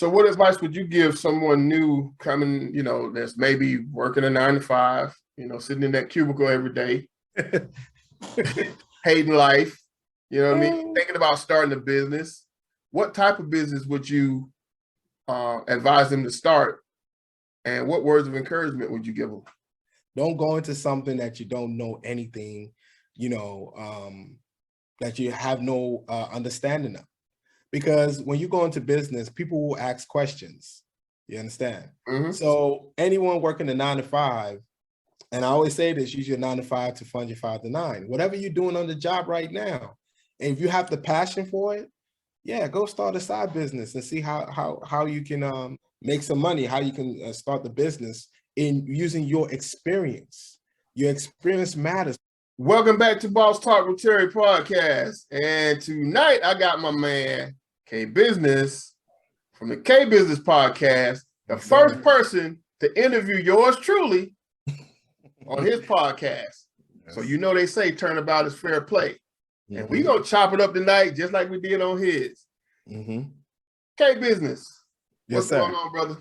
So what advice would you give someone new coming, that's maybe working a 9 to 5, sitting in that cubicle every day, hating life, you know what I mean? Thinking about starting a business. What type of business would you advise them to start? And what words of encouragement would you give them? Don't go into something that you don't know anything, that you have no understanding of. Because when you go into business, people will ask questions. You understand? Mm-hmm. So anyone working a 9 to 5, and I always say this, use your 9 to 5 to fund your 5 to 9. Whatever you're doing on the job right now, and if you have the passion for it, yeah, go start a side business and see how you can make some money, how you can start the business in using your experience. Your experience matters. Welcome back to Boss Talk with Terry podcast. And tonight I got my man, K Business, from the K Business podcast, the first person to interview yours truly on his podcast. Yes. So they say turnabout is fair play. Mm-hmm. And we gonna chop it up tonight just like we did on his. Mm-hmm. K Business. What's going on, brother?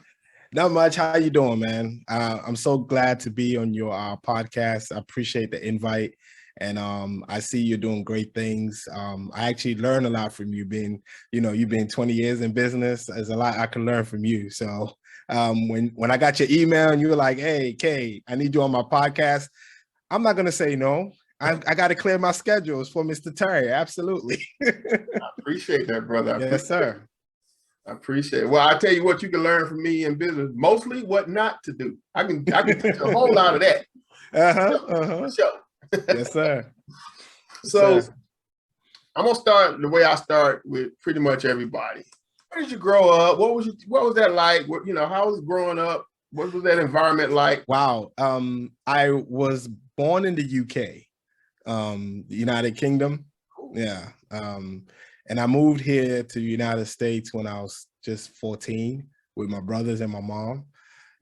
Not much. How you doing, man? I'm so glad to be on your podcast. I appreciate the invite. And I see you're doing great things. I actually learn a lot from you you've been 20 years in business. There's a lot I can learn from you. So when I got your email and you were like, hey, Kay, I need you on my podcast, I'm not going to say no. I got to clear my schedules for Mr. Terry. Absolutely. I appreciate that, brother. Yes, sir. I appreciate it. Well, I tell you what, you can learn from me in business, mostly what not to do. I can teach a whole lot of that. For sure. Yes, sir. So yes, sir. I'm gonna start the way I start with pretty much everybody. Where did you grow up? What was that like? How was growing up? What was that environment like? Wow. I was born in the UK, the United Kingdom. Cool. Yeah. And I moved here to the United States when I was just 14 with my brothers and my mom,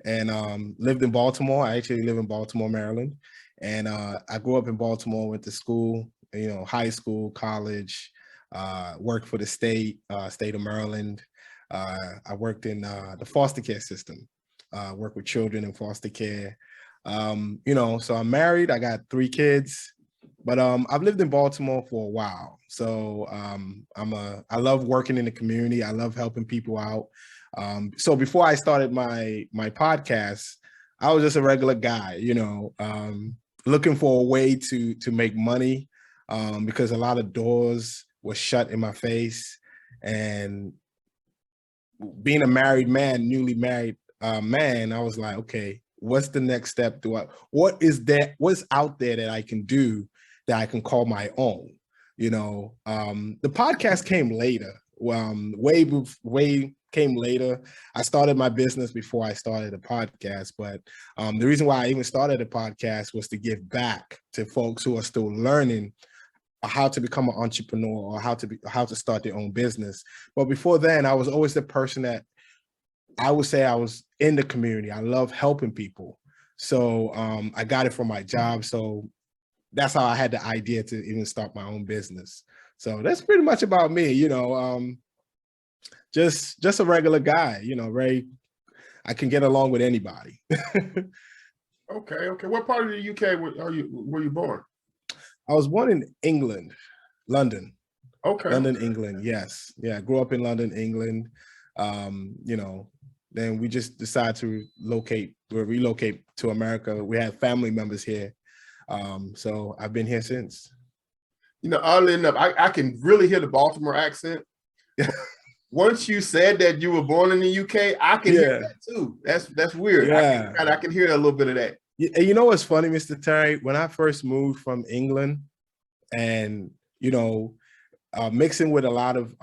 and lived in Baltimore. I actually live in Baltimore, Maryland. And I grew up in Baltimore, went to school, high school, college, worked for the state of Maryland. I worked in the foster care system, worked with children in foster care. So I'm married, I got 3 kids, but I've lived in Baltimore for a while. So I love working in the community. I love helping people out. So before I started my podcast, I was just a regular guy, looking for a way to make money, because a lot of doors were shut in my face. And being a married man, newly married man, I was like, okay, what's the next step? What's out there that I can do that I can call my own? The podcast came later, way came later. I started my business before I started the podcast, but the reason why I even started the podcast was to give back to folks who are still learning how to become an entrepreneur or how to start their own business. But before then, I was always the person that I would say I was in the community. I love helping people. So I got it from my job. So that's how I had the idea to even start my own business. So that's pretty much about me, just a regular guy, I can get along with anybody. Okay. What part of the UK were you born? I was born in England, London. Okay. London, England. Yes. Yeah. I grew up in London, England. Then we just decided to relocate to America. We have family members here. So I've been here since. Oddly enough, I can really hear the Baltimore accent. Once you said that you were born in the UK, I can hear that too. That's weird. Yeah. I can hear a little bit of that. And you know what's funny, Mr. Terry? When I first moved from England and, mixing with a lot of,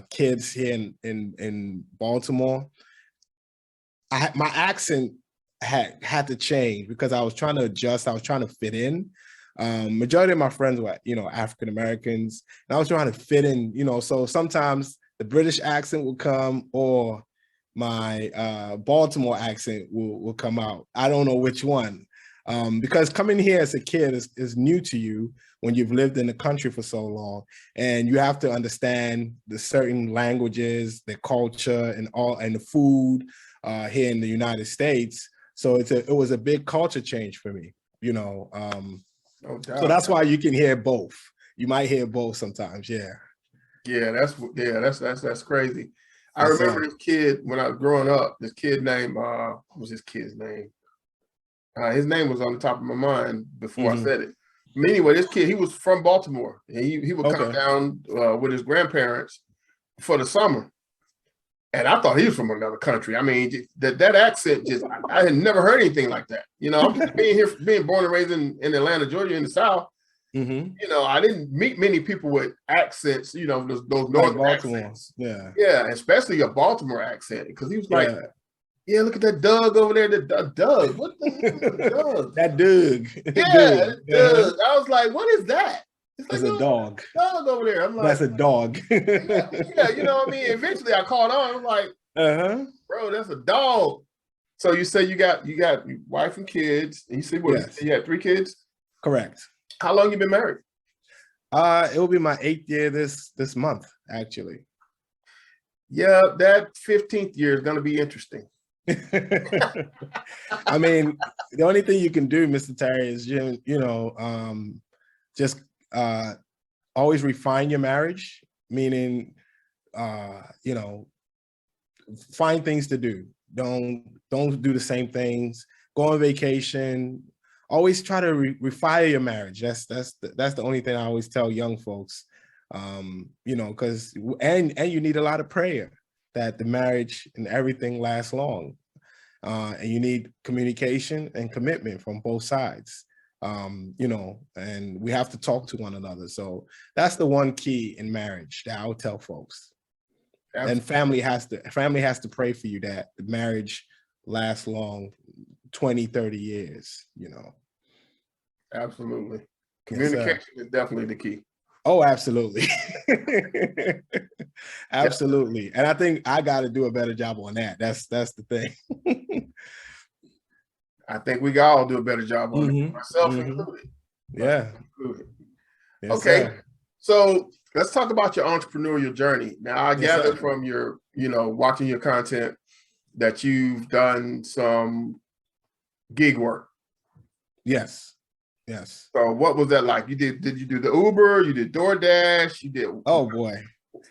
kids here in Baltimore, my accent had to change because I was trying to adjust. I was trying to fit in. Majority of my friends were, African Americans, and I was trying to fit in, so sometimes the British accent would come or my Baltimore accent will come out. I don't know which one. Because coming here as a kid is new to you when you've lived in the country for so long, and you have to understand the certain languages, the culture, and the food here in the United States. So it was a big culture change for me, you know. No doubt. So that's why you can hear both. You might hear both sometimes. Yeah. Yeah, that's crazy. I Yes, remember sir. this kid when I was growing up. This kid named what was his kid's name? His name was on the top of my mind before I said it. But anyway, this kid, he was from Baltimore, and he would come Okay. down with his grandparents for the summer. And I thought he was from another country. I mean, that accent I had never heard anything like that. You know, I'm just being born and raised in Atlanta, Georgia, in the South. You know, I didn't meet many people with accents, you know, those Like northern Baltimore. accents. Yeah. Yeah, especially a Baltimore accent, because he was like, Yeah. yeah, look at that Doug over there. Doug. What the hell is Doug? That Doug. Yeah, Doug. Doug. I was like, what is that? It's like, It's a no, dog. Doug over there. I'm like, That's a dog. yeah, you know what I mean? Eventually I caught on. I'm like, bro, that's a dog. So you say you got your wife and kids, and you said what? Yes. You had 3 kids? Correct. How long you been married? It will be my 8th year this month, actually. Yeah, that 15th year is gonna be interesting. I mean, the only thing you can do, Mr. Terry, is just always refine your marriage, meaning find things to do. Don't do the same things. Go on vacation. Always try to refire your marriage. That's the only thing I always tell young folks. Because and you need a lot of prayer that the marriage and everything lasts long. And you need communication and commitment from both sides. And we have to talk to one another. So that's the one key in marriage that I would tell folks. Absolutely. And family has to pray for you that the marriage lasts long, 20, 30 years, Absolutely. Communication is definitely the key. Oh, absolutely. Absolutely. And I think I got to do a better job on that. That's the thing. I think we all do a better job on it, myself included. Yeah. Yes, okay. Sir. So let's talk about your entrepreneurial journey. Now, I gather from your, watching your content that you've done some gig work. Yes. Yes. So what was that like? Did you do the Uber? You did DoorDash? You did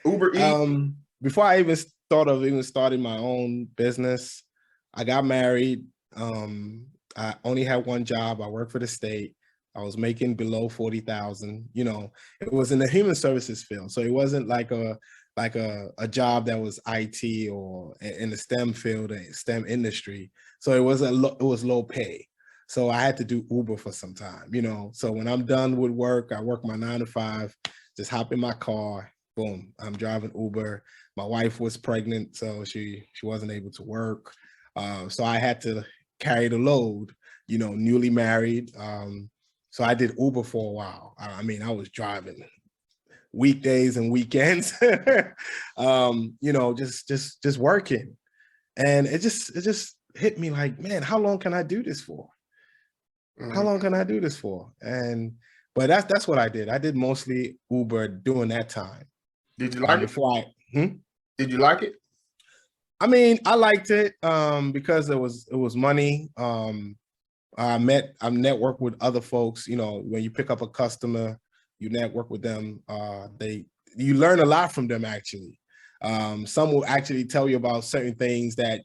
Uber Eats? Before I even thought of starting my own business, I got married. I only had one job. I worked for the state. I was making below 40,000. It was in the human services field, so it wasn't like a job that was IT or in the STEM field, STEM industry. So it was low pay. So I had to do Uber for some time, So when I'm done with work, I work my 9 to 5, just hop in my car, boom, I'm driving Uber. My wife was pregnant, so she wasn't able to work. So I had to carry the load, newly married. So I did Uber for a while. I mean, I was driving weekdays and weekends, just working. And it just hit me like, man, how long can I do this for? How long can I do this for? But that's what I did. I did mostly Uber during that time. Did you like it? Did you like it? I mean, I liked it because it was money. I networked with other folks. When you pick up a customer, you network with them. You learn a lot from them, actually. Some will actually tell you about certain things that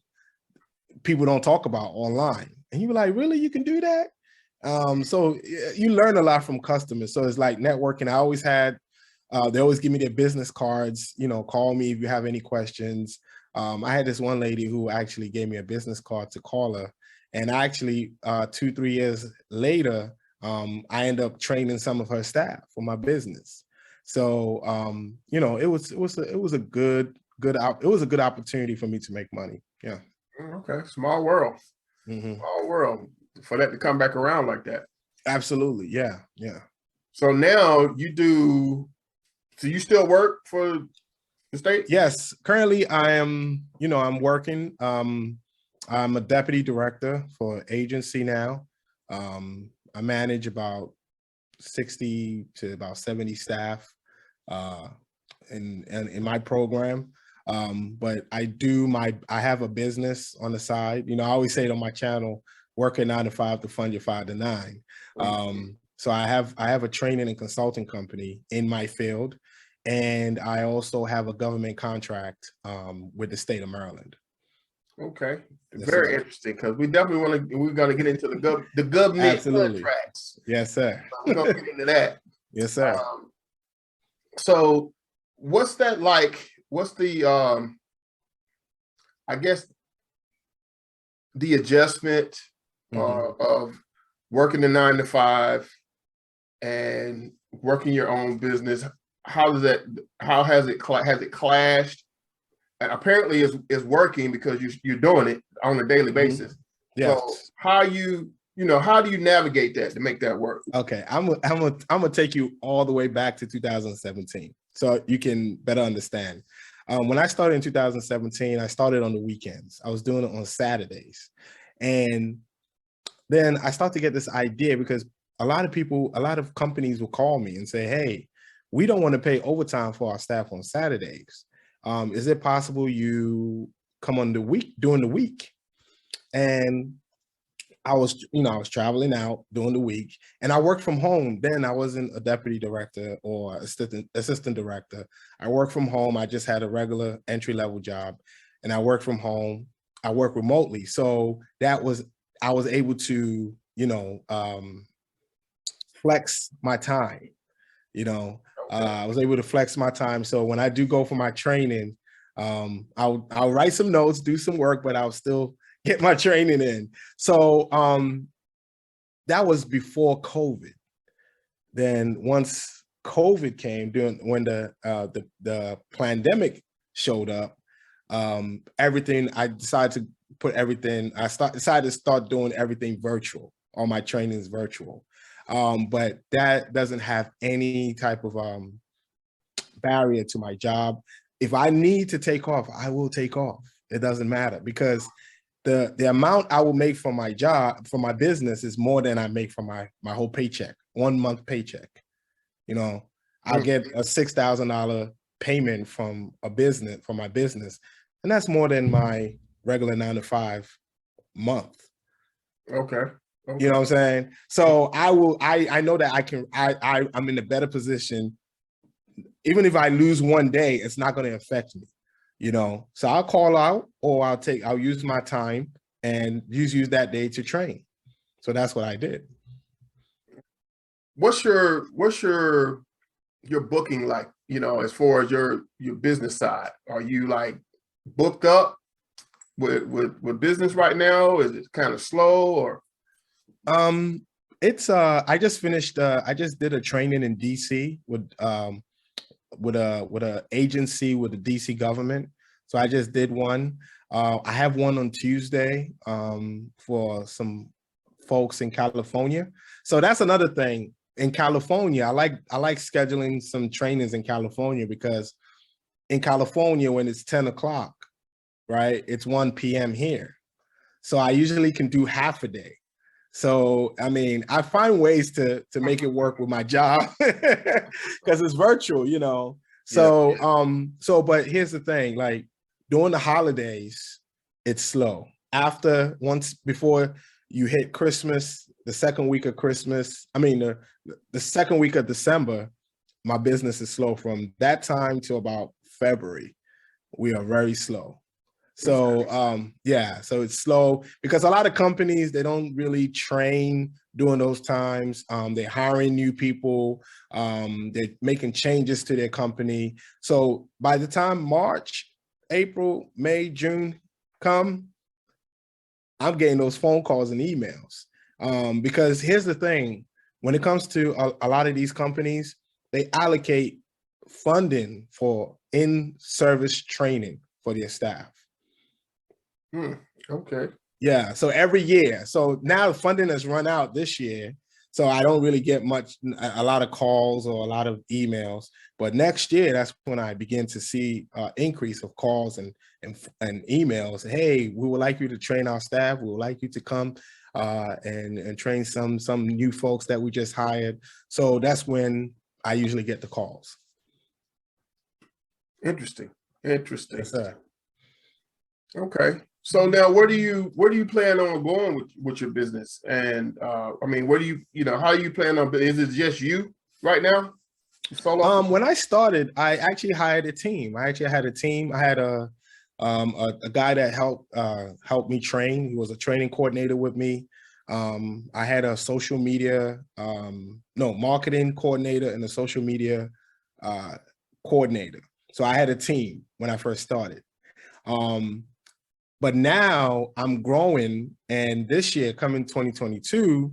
people don't talk about online. And you were like, really? You can do that? So you learn a lot from customers. So it's like networking. I always had, they always give me their business cards, call me if you have any questions. I had this one lady who actually gave me a business card to call her. And actually 2-3 years later, I ended up training some of her staff for my business. So, it was a good opportunity for me to make money. Yeah. Okay. Small world. Small world. For that to come back around like that. Absolutely. Yeah. Yeah. So now you still work for the state? Yes. Currently I am, I'm working. I'm a deputy director for an agency now. I manage about 60 to about 70 staff in my program. But I have a business on the side. You know, I always say it on my channel, work a 9 to 5 to fund your 5 to 9. So I have a training and consulting company in my field, and I also have a government contract with the state of Maryland. Okay, Yes, very sir. interesting, because we're gonna get into the government Absolutely. contracts. Yes, sir. We're gonna get into that. Yes, sir. So what's that like? What's the I guess the adjustment of working the 9 to 5 and working your own business? How has it clashed? And apparently it's working because you're doing it on a daily basis. Yes. So how do you navigate that to make that work? Okay, I'm gonna take you all the way back to 2017, so you can better understand. When I started in 2017, I started on the weekends. I was doing it on Saturdays, and then I started to get this idea because a lot of companies will call me and say, "Hey, we don't want to pay overtime for our staff on Saturdays. Is it possible you come on during the week?" And I was traveling out during the week, and I worked from home. Then I wasn't a deputy director or assistant director. I worked from home. I just had a regular entry-level job, and I worked from home. I work remotely. So I was able to, flex my time, I was able to flex my time. So when I do go for my training, I'll write some notes, do some work, but I'll still get my training in. So that was before COVID. Then once COVID came, when the pandemic showed up, everything, I decided to start doing everything virtual. All my trainings virtual. But that doesn't have any type of barrier to my job. If I need to take off, I will take off. It doesn't matter, because the amount I will make from my job, from my business, is more than I make from my whole paycheck, 1 month paycheck. I'll get a $6,000 payment from my business, and that's more than my regular 9 to 5 month. Okay. You know what I'm saying? So I know that I'm in a better position. Even if I lose one day, it's not going to affect me, So I'll call out, or I'll use my time and use that day to train. So that's what I did. What's your booking like, as far as your business side? Are you like booked up with business right now? Is it kind of slow, or? It's I just did a training in DC with a agency with the DC government. So I just did one. I have one on Tuesday for some folks in California. So that's another thing. In California, I like scheduling some trainings in California, because in California, when it's 10 o'clock, right, it's 1 p.m. here. So I usually can do half a day. So, I mean, I find ways to make it work with my job because it's virtual, So, yeah. But here's the thing, like during the holidays, it's slow. Before you hit Christmas, the second week of Christmas, the second week of December, my business is slow. From that time to about February, we are very slow. So, so it's slow because a lot of companies, they don't really train during those times. They're hiring new people. They're making changes to their company. So by the time March, April, May, June come, I'm getting those phone calls and emails. Because here's the thing, when it comes to a lot of these companies, they allocate funding for in-service training for their staff. Okay. Yeah. So every year. So now the funding has run out this year. So I don't really get a lot of calls or a lot of emails. But next year, that's when I begin to see increase of calls and emails. Hey, we would like you to train our staff. We would like you to come and train some new folks that we just hired. So that's when I usually get the calls. Interesting. Yes, sir. Okay. So now where do you plan on going with your business? And I mean, where do how you plan on, is it just you right now? Solo? When I started, I actually hired a team. I had a guy that helped me train. He was a training coordinator with me. I had a social media, marketing coordinator and a social media coordinator. So I had a team when I first started. But now I'm growing, and this year, coming 2022,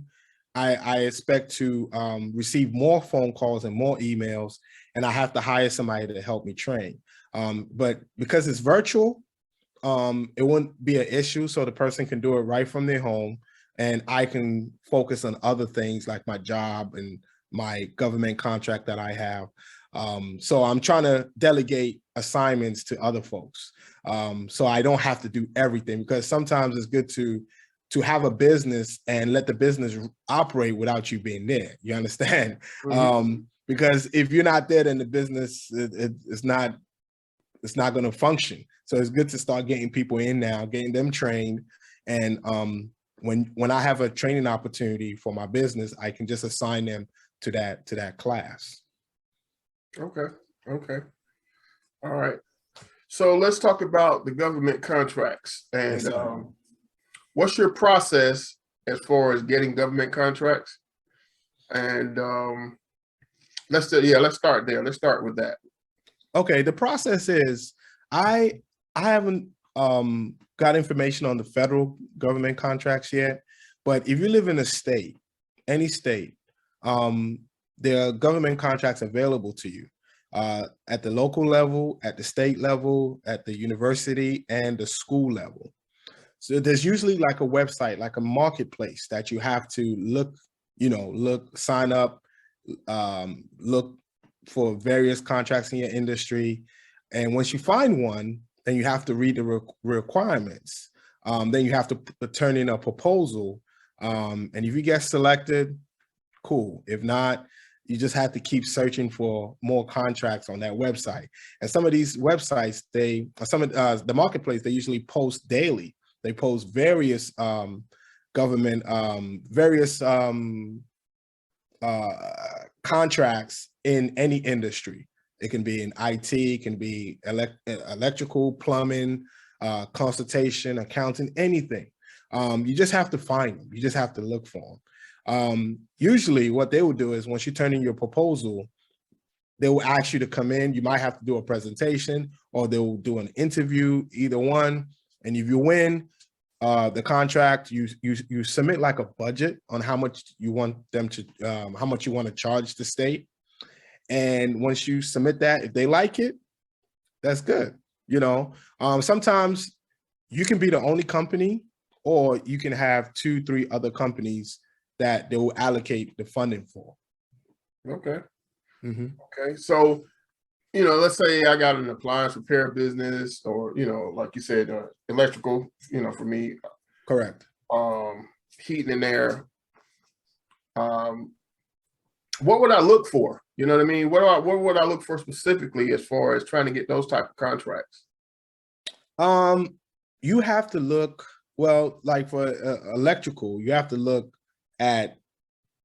I expect to receive more phone calls and more emails, and I have to hire somebody to help me train. But because it's virtual, it wouldn't be an issue, so the person can do it right from their home, and I can focus on other things like my job and my government contract that I have. So I'm trying to delegate assignments to other folks, so I don't have to do everything, because sometimes it's good to have a business and let the business operate without you being there. You understand? Mm-hmm. Because if you're not there, then the business it's not going to function. So it's good to start getting people in now, getting them trained, and when I have a training opportunity for my business, I can just assign them to that class. Okay. All right. So let's talk about the government contracts. And Yes, what's your process as far as getting government contracts? And let's start there. Let's start with that. Okay, the process is I haven't got information on the federal government contracts yet, but if you live in a state, any state, there are government contracts available to you at the local level, at the state level, at the university, and the school level. So there's usually like a website, like a marketplace that you have to sign up, look for various contracts in your industry. And once you find one, then you have to read the requirements. Then you have to turn in a proposal. And if you get selected, cool. If not, you just have to keep searching for more contracts on that website. And some of these websites, the marketplace, they usually post daily. They post various government, contracts in any industry. It can be in IT, it can be electrical, plumbing, consultation, accounting, anything. You just have to find them. You just have to look for them. Usually what they will do is once you turn in your proposal, they will ask you to come in. You might have to do a presentation, or they will do an interview, either one. And if you win the contract, you submit like a budget on how much you want them to, how much you want to charge the state. And once you submit that, if they like it, that's good. Sometimes you can be the only company, or you can have 2-3 other companies that they will allocate the funding for. Okay. Mm-hmm. Okay. So, let's say I got an appliance repair business, or, like you said, electrical, for me. Correct. Heating and air. What would I look for? You know what I mean? What would I look for specifically as far as trying to get those type of contracts? You have to look, well, like for electrical, you have to look at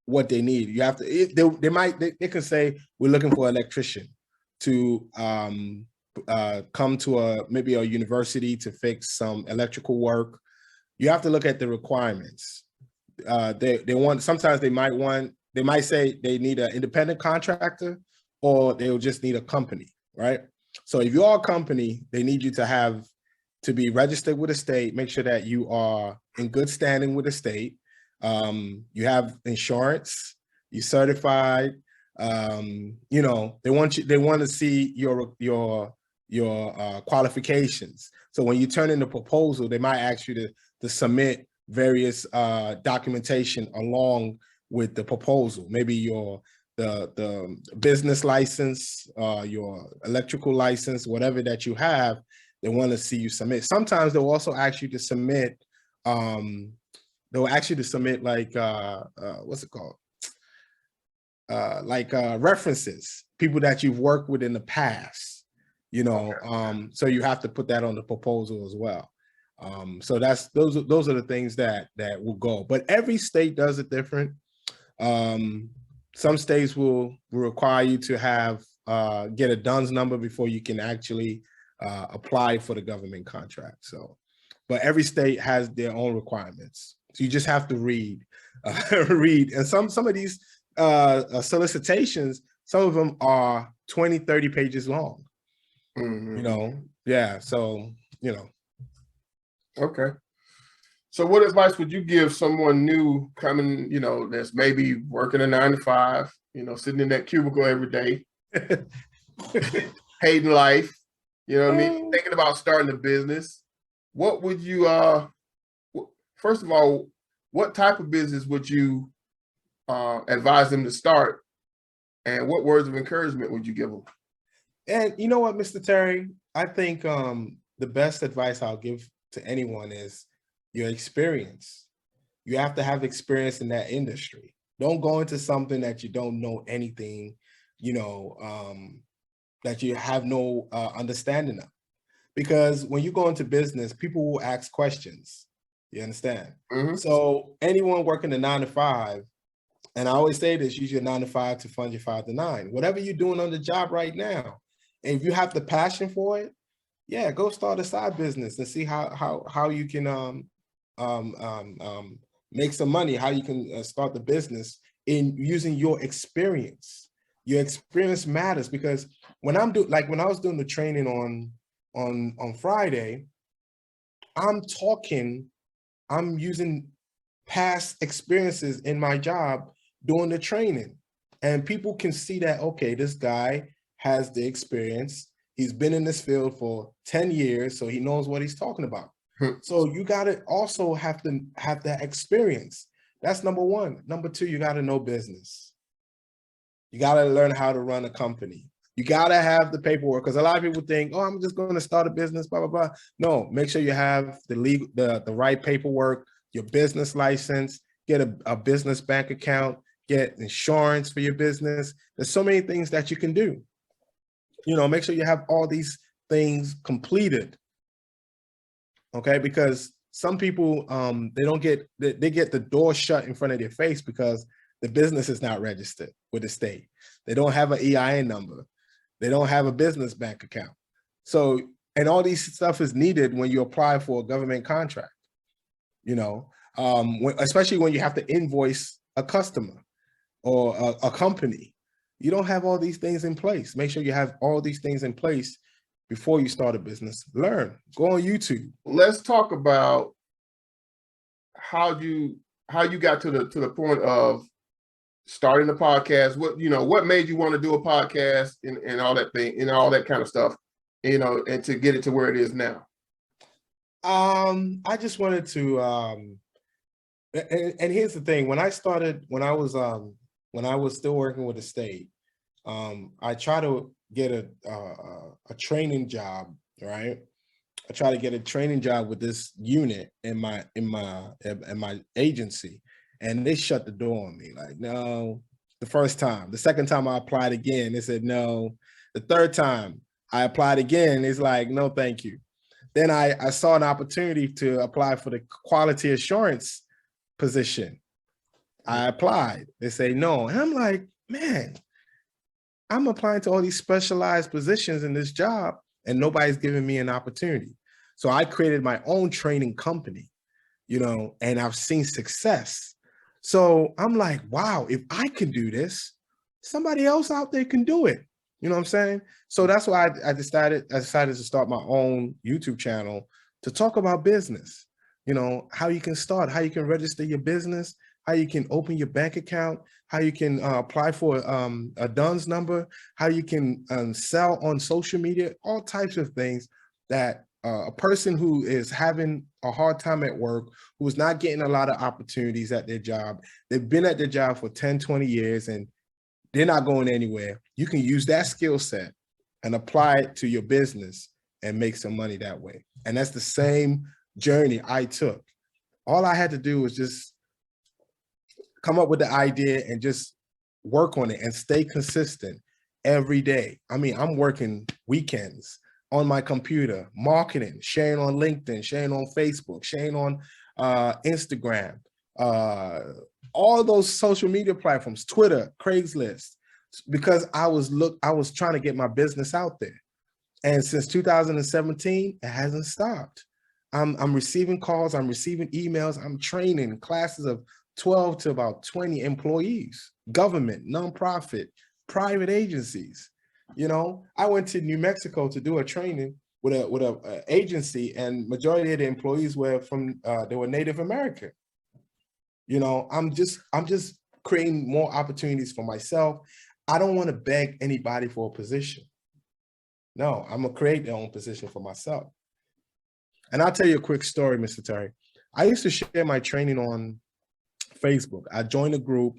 what they need. You have to, they can say, we're looking for an electrician to come to maybe a university to fix some electrical work. You have to look at the requirements. Sometimes they might say they need an independent contractor, or they'll just need a company, right? So if you're a company, they need you to be registered with the state, make sure that you are in good standing with the state. You have insurance, you certified, they want to see your qualifications. So when you turn in the proposal, they might ask you to submit various documentation along with the proposal. Maybe the business license, your electrical license, whatever that you have, they want to see you submit. Sometimes they'll also ask you to submit, like, what's it called? References, people that you've worked with in the past, so you have to put that on the proposal as well. So those are the things that will go, but every state does it different. Some states will require you to have get a DUNS number before you can actually apply for the government contract. So, but every state has their own requirements. So you just have to read. And some of these solicitations, some of them are 20, 30 pages long. Yeah. So, Okay. So what advice would you give someone new coming, that's maybe working a 9 to 5, sitting in that cubicle every day, hating life, thinking about starting a business? What would you, first of all, what type of business would you advise them to start? And what words of encouragement would you give them? And you know what, Mr. Terry, I think the best advice I'll give to anyone is your experience. You have to have experience in that industry. Don't go into something that you don't know anything, that you have no understanding of. Because when you go into business, people will ask questions. You understand? So anyone working a 9 to 5, and I always say this, use your 9 to 5 to fund your 5 to 9. Whatever you're doing on the job right now, and if you have the passion for it, yeah, go start a side business and see how you can make some money, how you can start the business in using your experience. Your experience matters, because when I was doing the training on Friday, I'm using past experiences in my job doing the training, and people can see that, okay, this guy has the experience. He's been in this field for 10 years, so he knows what he's talking about. So you got to also have to have that experience. That's number one. Number two, you got to know business. You got to learn how to run a company. You got to have the paperwork, because a lot of people think, oh, I'm just going to start a business, blah, blah, blah. No, make sure you have the right paperwork, your business license, get a business bank account, get insurance for your business. There's so many things that you can do. Make sure you have all these things completed. Okay, because some people they get the door shut in front of their face because the business is not registered with the state. They don't have an EIN number. They don't have a business bank account. So, and all these stuff is needed when you apply for a government contract. Especially when you have to invoice a customer or a company. You don't have all these things in place. Make sure you have all these things in place before you start a business. Learn. Go on YouTube. Let's talk about how you got to the point of starting the podcast. What made you want to do a podcast and all that thing and all that kind of stuff, and to get it to where it is now. I just wanted to and here's the thing. When I was still working with the state, I try to get a training job, right? I try to get a training job with this unit in my agency, and they shut the door on me. Like, no. The first time. The second time I applied again, they said no. The third time I applied again, it's like, no, thank you. Then I saw an opportunity to apply for the quality assurance position. I applied. They say no. And I'm like, man, I'm applying to all these specialized positions in this job and nobody's giving me an opportunity. So I created my own training company, and I've seen success. So I'm like, wow, if I can do this, somebody else out there can do it. You know what I'm saying? So that's why I decided to start my own YouTube channel to talk about business, how you can start, how you can register your business, how you can open your bank account, how you can apply for a DUNS number, how you can sell on social media, all types of things that a person who is having a hard time at work, who is not getting a lot of opportunities at their job, they've been at their job for 10, 20 years and they're not going anywhere, you can use that skill set and apply it to your business and make some money that way. And that's the same journey I took. All I had to do was just come up with the idea and just work on it and stay consistent every day. I mean, I'm working weekends on my computer, marketing, sharing on LinkedIn, sharing on Facebook, sharing on Instagram, all those social media platforms, Twitter, Craigslist, because I was trying to get my business out there. And since 2017, it hasn't stopped. I'm receiving calls, I'm receiving emails, I'm training classes of 12 to about 20 employees, government, nonprofit, private agencies. You know, I went to New Mexico to do a training with a agency, and majority of the employees were they were Native American. You know, I'm just creating more opportunities for myself. I don't want to beg anybody for a position. No, I'm gonna create their own position for myself. And I'll tell you a quick story, Mr. Terry. I used to share my training on Facebook. I joined a group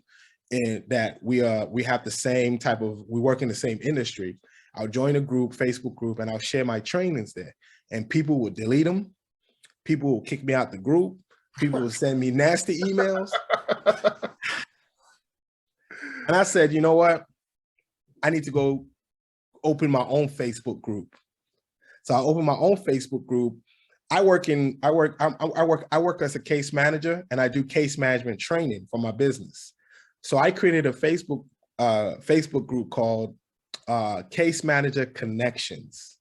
that we have the same type of, we work in the same industry. I'll join a group, Facebook group, and I'll share my trainings there. And people will delete them. People will kick me out the group. People will send me nasty emails. And I said, you know what? I need to go open my own Facebook group. So I opened my own Facebook group. I work as a case manager, and I do case management training for my business. So I created a Facebook group called Case Manager Connections.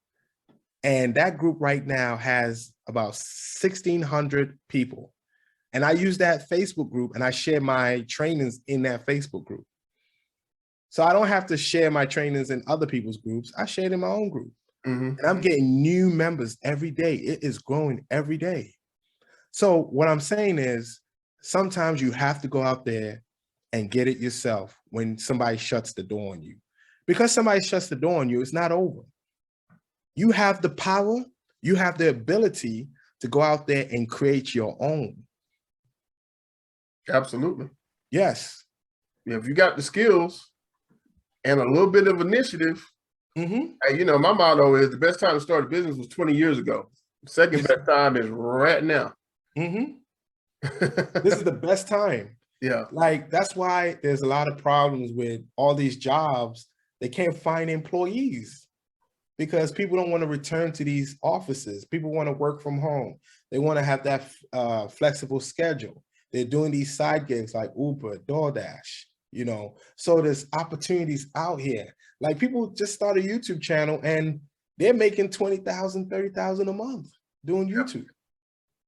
And that group right now has about 1,600 people. And I use that Facebook group and I share my trainings in that Facebook group. So I don't have to share my trainings in other people's groups. I share it in my own group. And I'm getting new members every day. It is growing every day. So what I'm saying is sometimes you have to go out there and get it yourself when somebody shuts the door on you. Because somebody shuts the door on you, it's not over. You have the power, you have the ability to go out there and create your own. Absolutely. Yes. Yeah, if you got the skills and a little bit of initiative, and you know, my motto is the best time to start a business was 20 years ago. The second best time is right now. This is the best time. Yeah. Like, that's why there's a lot of problems with all these jobs. They can't find employees because people don't want to return to these offices. People want to work from home. They want to have that flexible schedule. They're doing these side gigs like Uber, DoorDash, you know, so there's opportunities out here. Like, people just start a YouTube channel and they're making 20,000, 30,000 a month doing YouTube.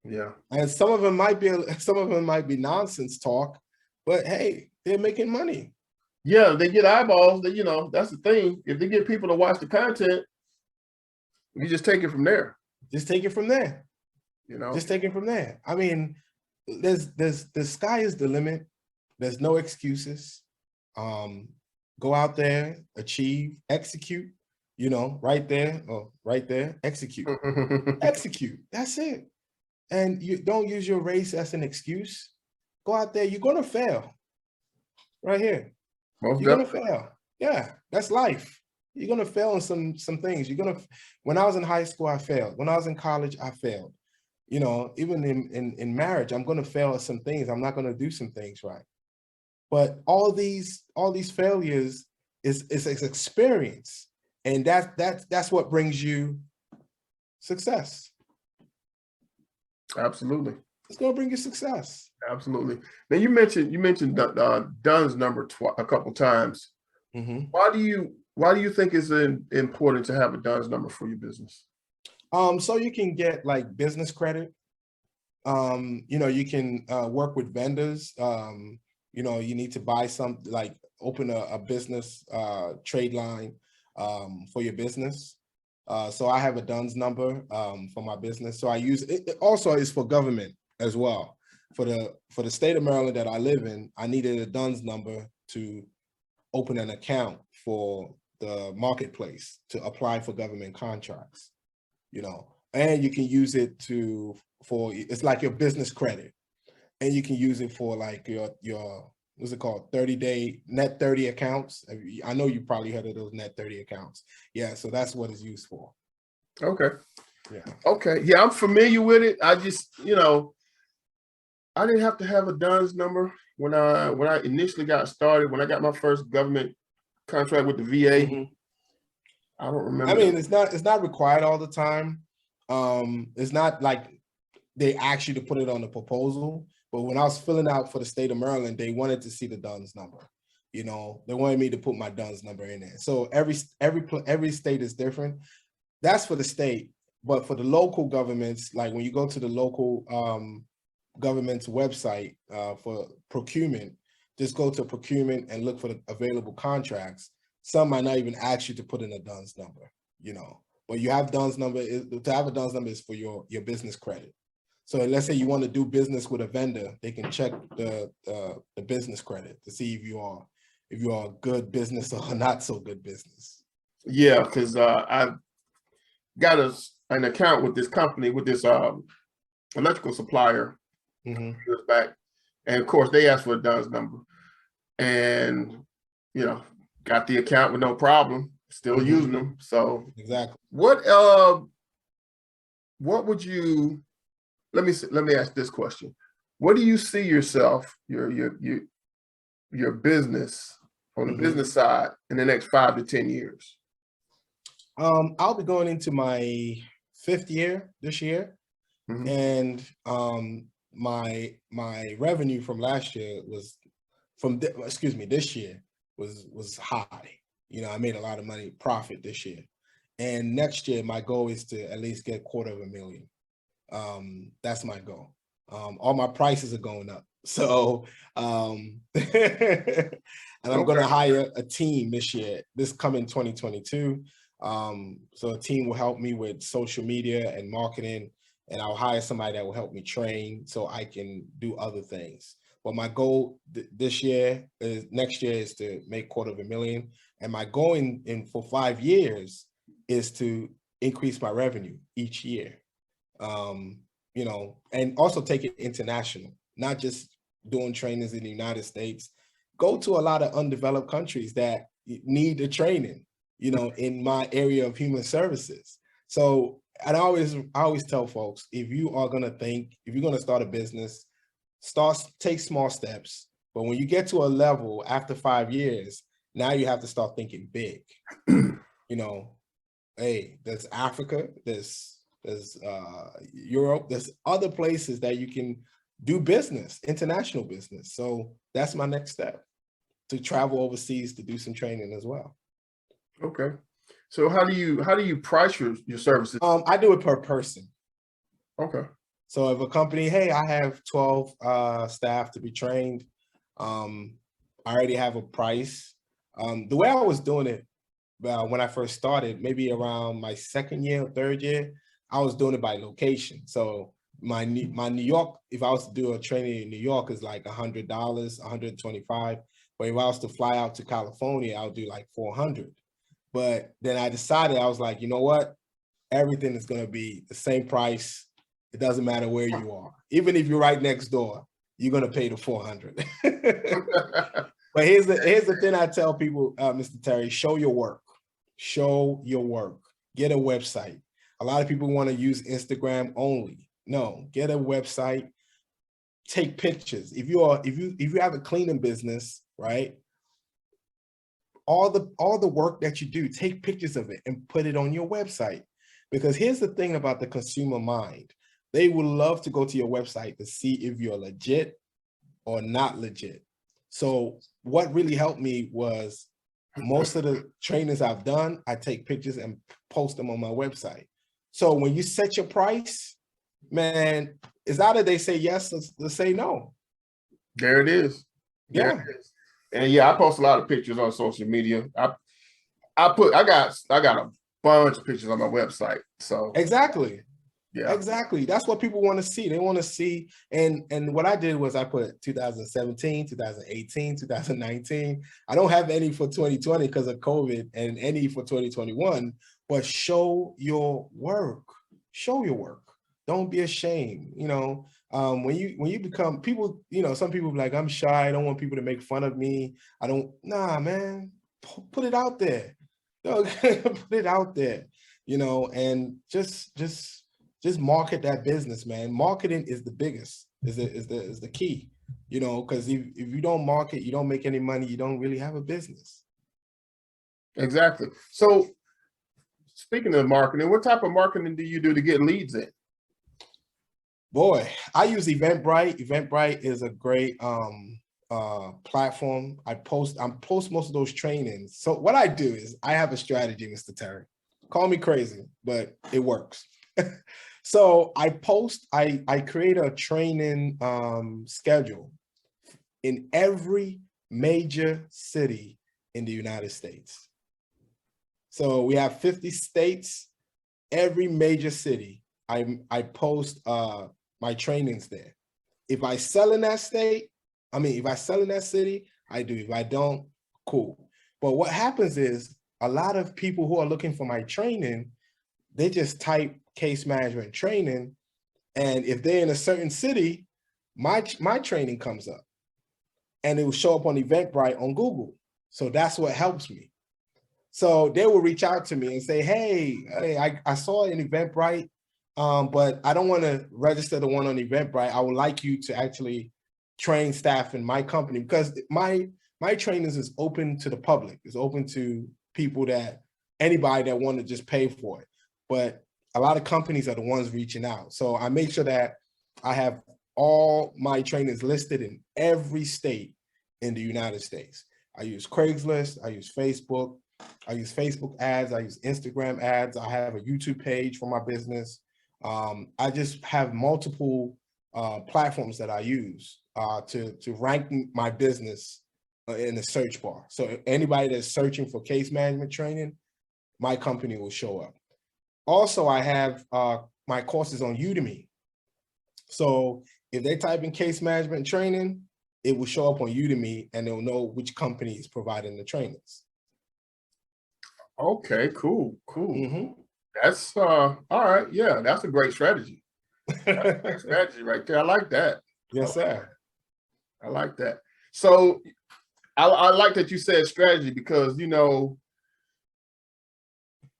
Yeah. And some of them might be nonsense talk, but hey, they're making money. Yeah, they get eyeballs. You know, that's the thing. If they get people to watch the content, you just take it from there. Just take it from there. You know, just take it from there. I mean, the sky is the limit. There's no excuses. Go out there, achieve, execute, you know, right there, execute. Execute. That's it. And you don't use your race as an excuse. Go out there, you're gonna fail. Right here. You're gonna fail. Yeah, that's life. You're gonna fail in some things. When I was in high school, I failed. When I was in college, I failed. You know, even in marriage, I'm gonna fail at some things. I'm not gonna do some things right. But all these failures is experience, and that's what brings you success. Absolutely, it's gonna bring you success. Absolutely. Now you mentioned Dunn's number a couple times. Why do you think it's important to have a Dunn's number for your business? So you can get like business credit. You know, you can work with vendors. You know, you need to buy open a business trade line for your business. So I have a Dunn's number for my business. So I use it. It also is for government as well. For the state of Maryland that I live in, I needed a Dunn's number to open an account for the marketplace to apply for government contracts. You know, and you can use it for it's like your business credit, and you can use it for like your what's it called, 30-day net 30 accounts. I know you probably heard of those net 30 accounts. Yeah, so that's what it's used for. Okay. Yeah. Okay. Yeah, I'm familiar with it. I just, I didn't have to have a DUNS number when I initially got started. When I got my first government contract with the VA, I don't remember. I mean, it's not required all the time. It's not like they ask you to put it on the proposal, but when I was filling out for the state of Maryland, they wanted to see the DUNS number. They wanted me to put my DUNS number in there. So every state is different. That's for the state, but for the local governments, like when you go to the local government's website for procurement, just go to procurement and look for the available contracts. Some might not even ask you to put in a DUNS number, but you have DUNS number. To have a DUNS number is for your business credit. So let's say you want to do business with a vendor, they can check the business credit to see if you are a good business or not so good business. Yeah, because I've got an account with this company, with this electrical supplier years back, and of course they asked for a DUNS number, and got the account with no problem, still using them. So exactly. What would you? Let me ask this question. What do you see yourself, your business on the business side in the next 5 to 10 years? I'll be going into my 5th year this year, and my revenue from last year was this year was high. I made a lot of money profit this year, and next year my goal is to at least get $250,000. That's my goal. All my prices are going up, so and I'm going to hire a team this coming 2022. So a team will help me with social media and marketing, and I'll hire somebody that will help me train so I can do other things. But my goal next year is to make $250,000, and my goal in for 5 years is to increase my revenue each year. And also take it international, not just doing trainings in the United States. Go to a lot of undeveloped countries that need the training, in my area of human services. So, and I always tell folks, if you're going to start a business, take small steps. But when you get to a level after 5 years, now you have to start thinking big. Hey, there's Africa, there's Europe, there's other places that you can do business, international business. So that's my next step, to travel overseas to do some training as well. Okay. So how do you price your services? I do it per person. Okay. So if a company, hey, I have 12 staff to be trained, I already have a price. The way I was doing it when I first started, maybe around my 2nd year or 3rd year, I was doing it by location. So my New York, if I was to do a training in New York, is like $100, $125. But if I was to fly out to California, I'll do like $400. But then I decided, I was like, you know what? Everything is going to be the same price. It doesn't matter where you are. Even if you're right next door, you're going to pay the $400. But here's the thing I tell people, Mr. Terry, show your work. Show your work. Get a website. A lot of people want to use Instagram only. No, get a website. Take pictures. If you have a cleaning business, right? All the work that you do, take pictures of it and put it on your website. Because here's the thing about the consumer mind. They would love to go to your website to see if you're legit or not legit. So what really helped me was most of the trainings I've done, I take pictures and post them on my website. So when you set your price, man, it's either they say yes or they say no. There it is. There it is. And yeah, I post a lot of pictures on social media. I got a bunch of pictures on my website. So exactly. Yeah, exactly. That's what people want to see. They want to see. And what I did was I put 2017, 2018, 2019. I don't have any for 2020 because of COVID, and any for 2021, but show your work. show your work. Don't be ashamed. When you become people, some people be like, I'm shy. I don't want people to make fun of me. Nah, man, put it out there. Put it out there, and just market that business, man. Marketing is the biggest, is the key, because if you don't market, you don't make any money, you don't really have a business. Exactly. So speaking of marketing, what type of marketing do you do to get leads in? Boy, I use Eventbrite. Eventbrite is a great platform. I post most of those trainings. So what I do is I have a strategy, Mr. Terry. Call me crazy, but it works. So I create a training schedule in every major city in the United States. So we have 50 states, every major city. I post my trainings there. If I sell in that state, if I sell in that city, I do. If I don't, cool. But what happens is a lot of people who are looking for my training, they just type case management training. And if they're in a certain city, my training comes up and it will show up on Eventbrite on Google. So that's what helps me. So they will reach out to me and say, hey, I saw an Eventbrite, but I don't want to register the one on Eventbrite. I would like you to actually train staff in my company, because my trainings is open to the public. It's open to people, anybody that want to just pay for it. But a lot of companies are the ones reaching out. So I make sure that I have all my trainings listed in every state in the United States. I use Craigslist, I use Facebook ads, I use Instagram ads. I have a YouTube page for my business. I just have multiple platforms that I use to rank my business in the search bar. So anybody that's searching for case management training, my company will show up. Also, I have my courses on Udemy. So if they type in case management training, it will show up on Udemy and they'll know which company is providing the trainings. Okay, cool. Mm-hmm. That's all right. Yeah, that's a great strategy. That's a great strategy right there. I like that. Yes, sir. I like that. So I like that you said strategy, because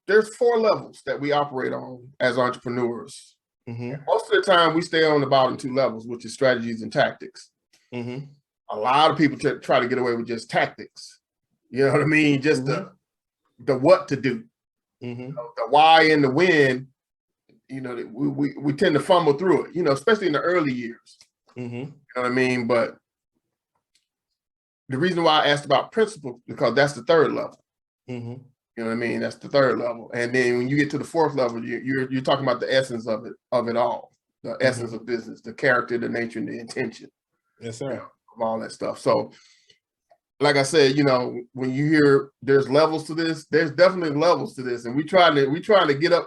there's 4 levels that we operate on as entrepreneurs. Mm-hmm. Most of the time we stay on the bottom 2 levels, which is strategies and tactics. Mm-hmm. A lot of people try to get away with just tactics. You know what I mean? Just the what to do, mm-hmm. The why and the when. We tend to fumble through it, especially in the early years. Mm-hmm. You know what I mean? But the reason why I asked about principles, because that's the 3rd level. Mm-hmm. You know what I mean? That's the 3rd level. And then when you get to the 4th level, you're talking about the essence of it all, the essence of business, the character, the nature, and the intention. Yes, sir. Of all that stuff. So, like I said, when you hear there's levels to this, there's definitely levels to this, and we trying to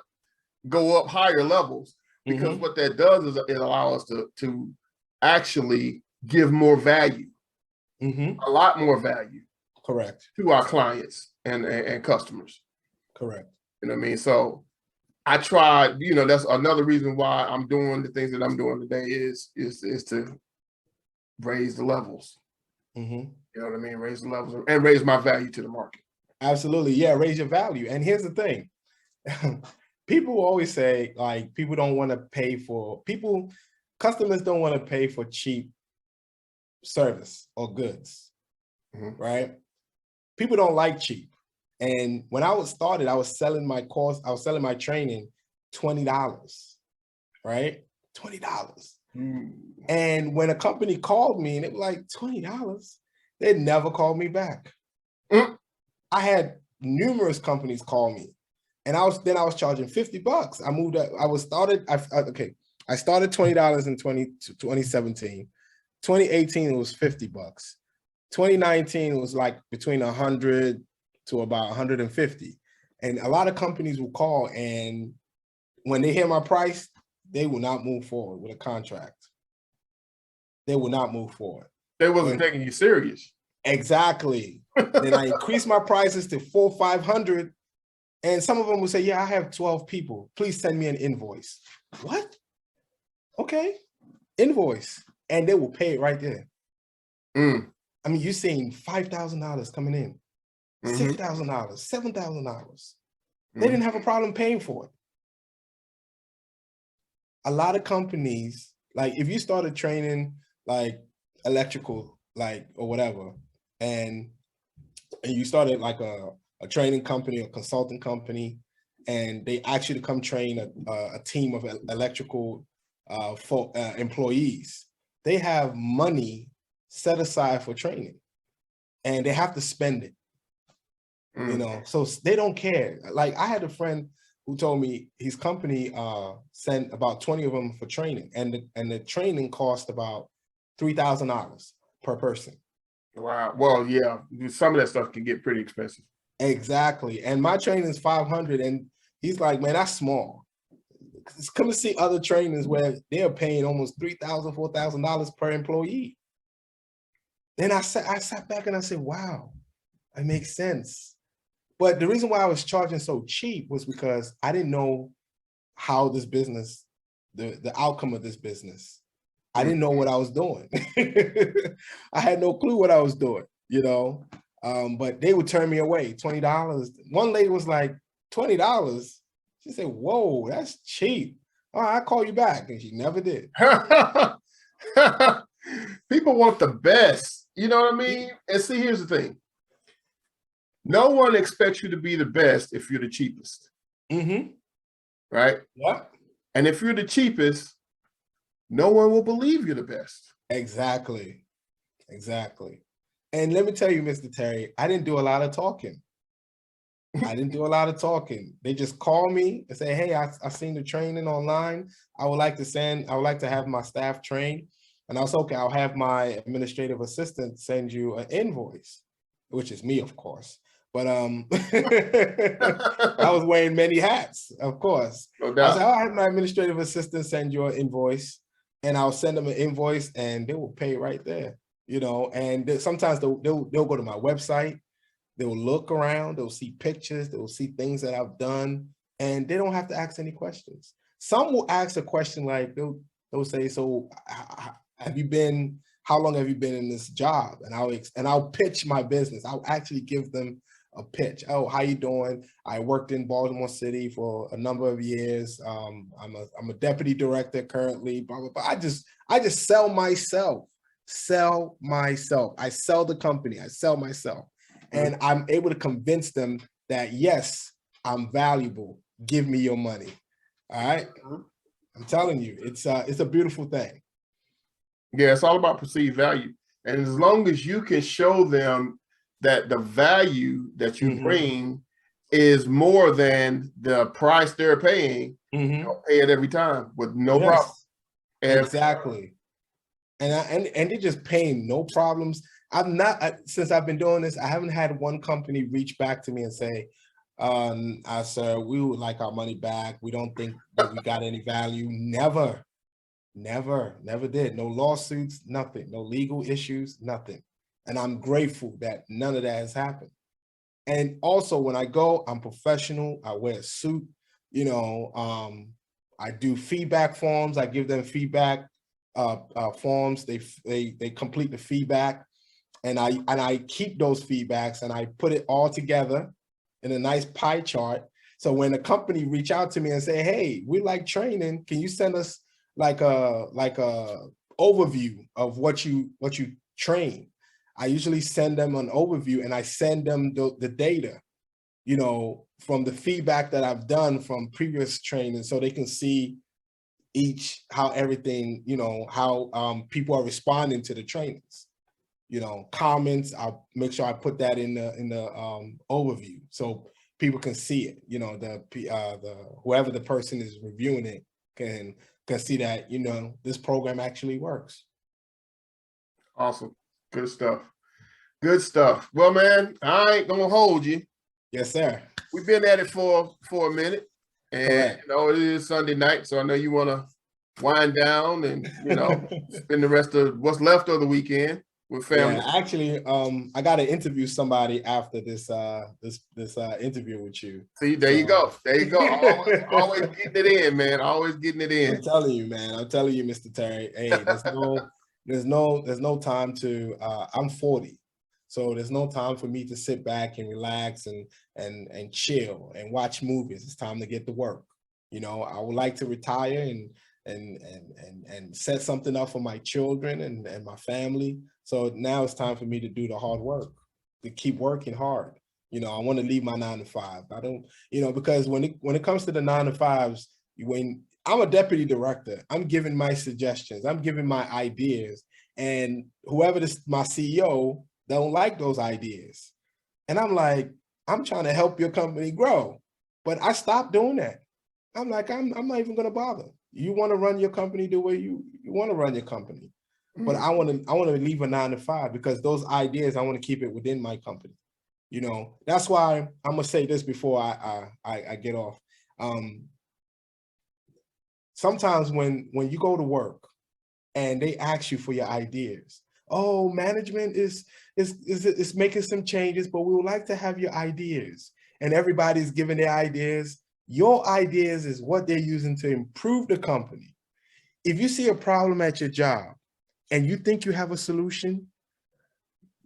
go up higher levels, because what that does is it allows us to actually give more value, a lot more value. Correct. To our clients and customers. Correct. You know what I mean? So I tried, that's another reason why I'm doing the things that I'm doing today is to raise the levels. Mm-hmm. You know what I mean? Raise the levels and raise my value to the market. Absolutely. Yeah, raise your value. And here's the thing. People always say, like, customers don't want to pay for cheap service or goods, right? People don't like cheap. And when I was started, I was selling my course, I was selling my training $20, right? $20. And when a company called me and it was like $20, they never called me back. I had numerous companies call me, and I was charging $50. I moved up. I started $20 in 2017. 2018 it was $50. 2019 was like between 100 to about 150. And a lot of companies will call, and when they hear my price, they will not move forward with a contract. They will not move forward. They wasn't taking you serious. Exactly. Then I increased my prices to $400-500. And some of them will say, yeah, I have 12 people. Please send me an invoice. What? Okay, invoice. And they will pay it right there. I mean, you're seeing $5,000 coming in, $6,000, $7,000. They didn't have a problem paying for it. A lot of companies, like if you started training like electrical, like or whatever, and you started like a training company or consulting company, and they ask you to come train a team of electrical employees, they have money set aside for training, and they have to spend it. You know, so they don't care. Like I had a friend who told me his company sent about 20 of them for training, and the training cost about $3,000 per person. Wow. Well, yeah, some of that stuff can get pretty expensive. Exactly. And my training is 500, and he's like, man, that's small. Come to see other trainings where they're paying almost $3,000, $4,000 per employee. Then I sat back and I said, wow, that makes sense. But the reason why I was charging so cheap was because I didn't know how this business, the outcome of this business. I didn't know what I was doing. I had no clue what I was doing, you know. But they would turn me away, $20. One lady was like, $20? She said, whoa, that's cheap. Oh, I'll call you back. And she never did. People want the best, you know what I mean? And see, here's the thing. No one expects you to be the best if you're the cheapest. Right? Yep. And if you're the cheapest, no one will believe you're the best. Exactly. Exactly. And let me tell you, Mr. Terry, I didn't do a lot of talking. I didn't do a lot of talking. They just call me and say, hey, I seen the training online. I would like to have my staff train. And I was okay, I'll have my administrative assistant send you an invoice, which is me, of course. But I was wearing many hats, of course. No I doubt. said, I'll have my administrative assistant send you an invoice, and I'll send them an invoice, and they will pay right there. You know, and sometimes they'll go to my website, they'll look around, they'll see pictures, they'll see things that I've done, and they don't have to ask any questions. Some will ask a question like they'll say, so how long have you been in this job? And I'll pitch my business. I'll actually give them a pitch. Oh, how you doing? I worked in Baltimore City for a number of years. I'm a deputy director currently, blah, blah, blah. I just sell myself. I sell the company. I sell myself. And I'm able to convince them that, yes, I'm valuable. Give me your money. All right. I'm telling you, it's a beautiful thing. Yeah, it's all about perceived value. And as long as you can show them that the value that you bring is more than the price they're paying, they'll pay it every time with no problem. Exactly. And they're just paying no problems. Since I've been doing this, I haven't had one company reach back to me and say, sir, we would like our money back. We don't think that we got any value. Never did. No lawsuits, nothing. No legal issues, nothing. And I'm grateful that none of that has happened. And also when I go, I'm professional. I wear a suit, you know, I do feedback forms. I give them feedback forms. They complete the feedback, and I keep those feedbacks, and I put it all together in a nice pie chart. So when a company reach out to me and say, hey, we like training, can you send us like a overview of what you train? I usually send them an overview, and I send them the data, you know, from the feedback that I've done from previous training, so they can see how everything, you know, how people are responding to the trainings, you know, comments. I'll make sure I put that in the overview so people can see it. You know, whoever the person is reviewing it can see that, you know, this program actually works. Awesome. Good stuff. Good stuff. Well, man, I ain't gonna hold you. Yes, sir. We've been at it for a minute, and you know, it is Sunday night, so I know you want to wind down and, you know, spend the rest of what's left of the weekend with family? Yeah, actually, I got to interview somebody after this interview with you. See, there you go. There you go. Always getting it in, man. Always getting it in. I'm telling you, man. I'm telling you, Mr. Terry. Hey, there's no time to. I'm 40, so there's no time for me to sit back and relax and chill and watch movies. It's time to get to work. You know, I would like to retire and set something up for my children and my family. So now it's time for me to do the hard work, to keep working hard. You know, I want to leave my 9 to 5. I don't, you know, because when it comes to the 9 to 5s, when I'm a deputy director, I'm giving my suggestions, I'm giving my ideas, and whoever my CEO don't like those ideas. And I'm like, I'm trying to help your company grow, but I stopped doing that. I'm like, I'm not even going to bother. You want to run your company the way you want to run your company. But I want to leave a 9 to 5 because those ideas, I want to keep it within my company. You know, that's why I'm gonna say this before I get off. Sometimes when you go to work and they ask you for your ideas, oh, management is making some changes, but we would like to have your ideas. And everybody's giving their ideas. Your ideas is what they're using to improve the company. If you see a problem at your job and you think you have a solution,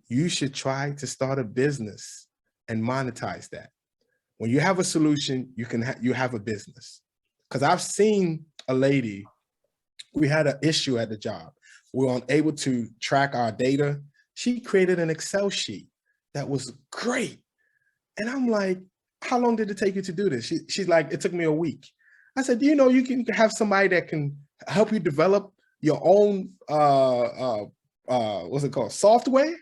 you should try to start a business and monetize that. When you have a solution, you have a business. Because I've seen a lady, we had an issue at the job. We were unable to track our data. She created an Excel sheet that was great. And I'm like, how long did it take you to do this? She's like, it took me a week. I said, do you know you can have somebody that can help you develop your own, what's it called, software?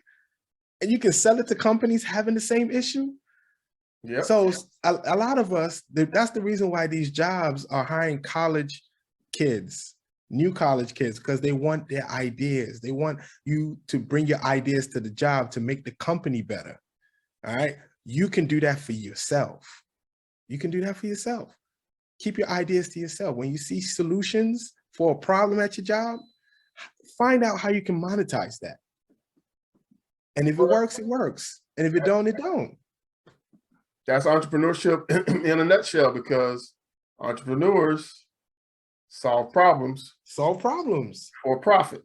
And you can sell it to companies having the same issue. Yeah. So a lot of us, that's the reason why these jobs are hiring college kids, new college kids, because they want their ideas. They want you to bring your ideas to the job to make the company better. All right. You can do that for yourself. You can do that for yourself. Keep your ideas to yourself. When you see solutions for a problem at your job, find out how you can monetize that. And if it works, it works. And if it don't, it don't. That's entrepreneurship in a nutshell, because entrepreneurs solve problems. Solve problems. For profit.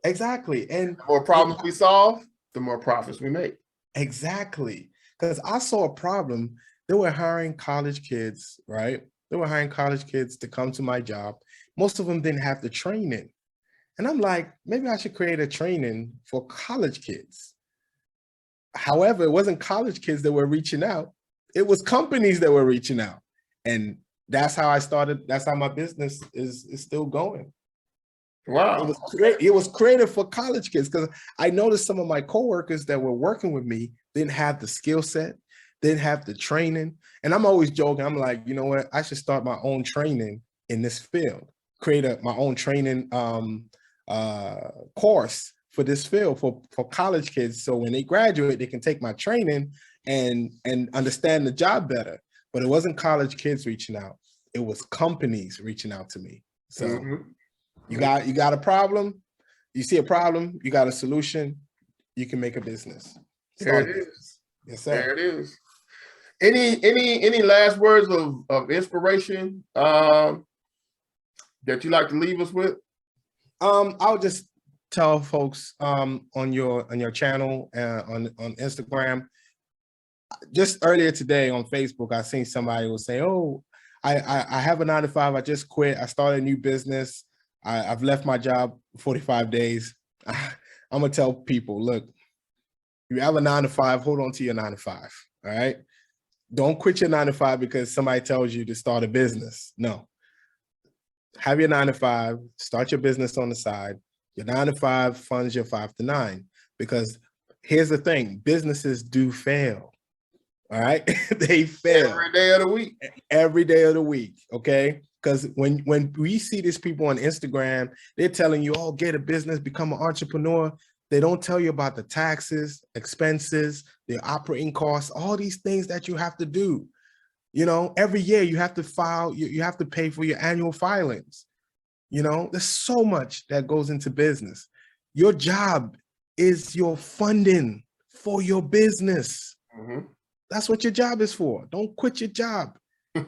Exactly. And the more problems we solve, the more profits we make. Exactly. Because I saw a problem. They were hiring college kids, right? They were hiring college kids to come to my job. Most of them didn't have the training. And I'm like, maybe I should create a training for college kids. However, it wasn't college kids that were reaching out. It was companies that were reaching out. And that's how I started. That's how my business is still going. Wow. It was created for college kids, because I noticed some of my coworkers that were working with me didn't have the skill set, didn't have the training. And I'm always joking. I'm like, you know what? I should start my own training in this field, create my own training course for this field for college kids. So when they graduate, they can take my training and understand the job better. But it wasn't college kids reaching out. It was companies reaching out to me. So you got a problem, you see a problem, you got a solution, you can make a business. There it is. Yes, sir. There it is. Any last words of inspiration that you like to leave us with? I'll just tell folks on your channel on Instagram. Just earlier today on Facebook, I seen somebody was saying, "Oh, I have a 9 to 5. I just quit. I started a new business. I've left my job 45 days." I'm gonna tell people, look, you have a 9 to 5. Hold on to your 9 to 5. All right. Don't quit your 9 to 5 because somebody tells you to start a business. No. Have your 9 to 5. Start your business on the side. Your 9 to 5 funds your 5 to 9. Because here's the thing: businesses do fail. All right, they fail every day of the week. Every day of the week. Okay, because when we see these people on Instagram, they're telling you, "Oh, get a business, become an entrepreneur." They don't tell you about the taxes, expenses, the operating costs, all these things that you have to do. You know, every year you have to file. You have to pay for your annual filings. You know, there's so much that goes into business. Your job is your funding for your business. Mhm. That's what your job is for. Don't quit your job,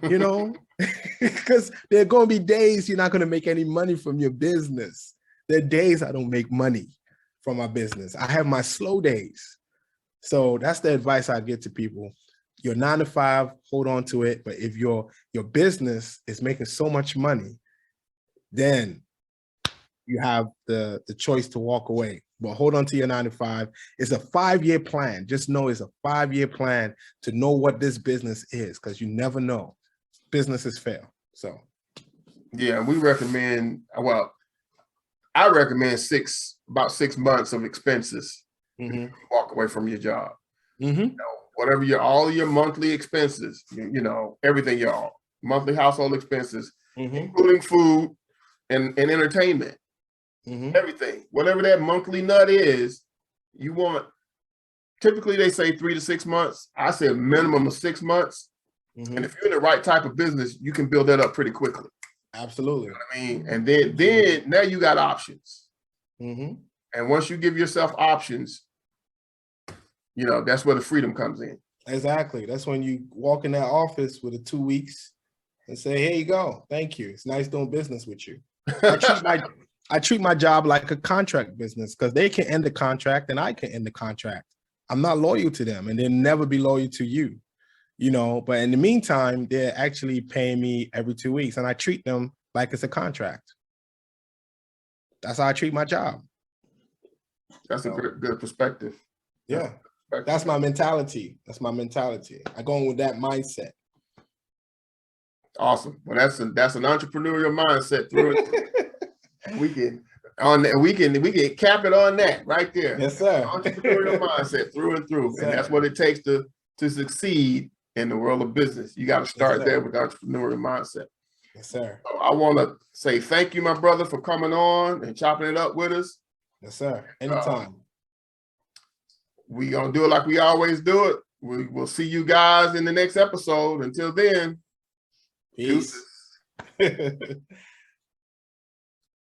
you know, because there are going to be days you're not going to make any money from your business. There are days I don't make money from my business. I have my slow days. So that's the advice I give to people. Your 9 to 5, hold on to it. But if your business is making so much money, then you have the choice to walk away. But hold on to your 9 to 5. It's a 5-year plan. Just know it's a 5-year plan to know what this business is, because you never know. Businesses fail. So Yeah, we recommend, well, I recommend about 6 months of expenses. mm-hmm. Walk away from your job. Mm-hmm. You know, whatever all your monthly expenses, you know, everything, your monthly household expenses, Mm-hmm. including food and entertainment, Mm-hmm. everything, whatever that monthly nut is, you want, typically they say 3 to 6 months. I say a minimum of 6 months. Mm-hmm. And if you're in the right type of business, you can build that up pretty quickly. Absolutely. You know what I mean? And then now you got options. Mm-hmm. And once you give yourself options, you know, that's where the freedom comes in. Exactly. That's when you walk in that office with a 2 weeks and say, here you go. Thank you. It's nice doing business with you. I treat my job like a contract business, because they can end the contract and I can end the contract. I'm not loyal to them, and they'll never be loyal to you, you know, but in the meantime, they're actually paying me every 2 weeks, and I treat them like it's a contract. That's how I treat my job. That's a good perspective. Yeah. That's my mentality. That's my mentality. I go in with that mindset. Awesome. Well, that's an entrepreneurial mindset through it. We can cap it on that right there. Yes, sir. Entrepreneurial mindset through and through. Yes, and that's what it takes to succeed in the world of business. You got to start there with entrepreneurial mindset. Yes, sir. So I want to say thank you, my brother, for coming on and chopping it up with us. Yes, sir. Anytime. We're going to do it like we always do it. We'll see you guys in the next episode. Until then, peace.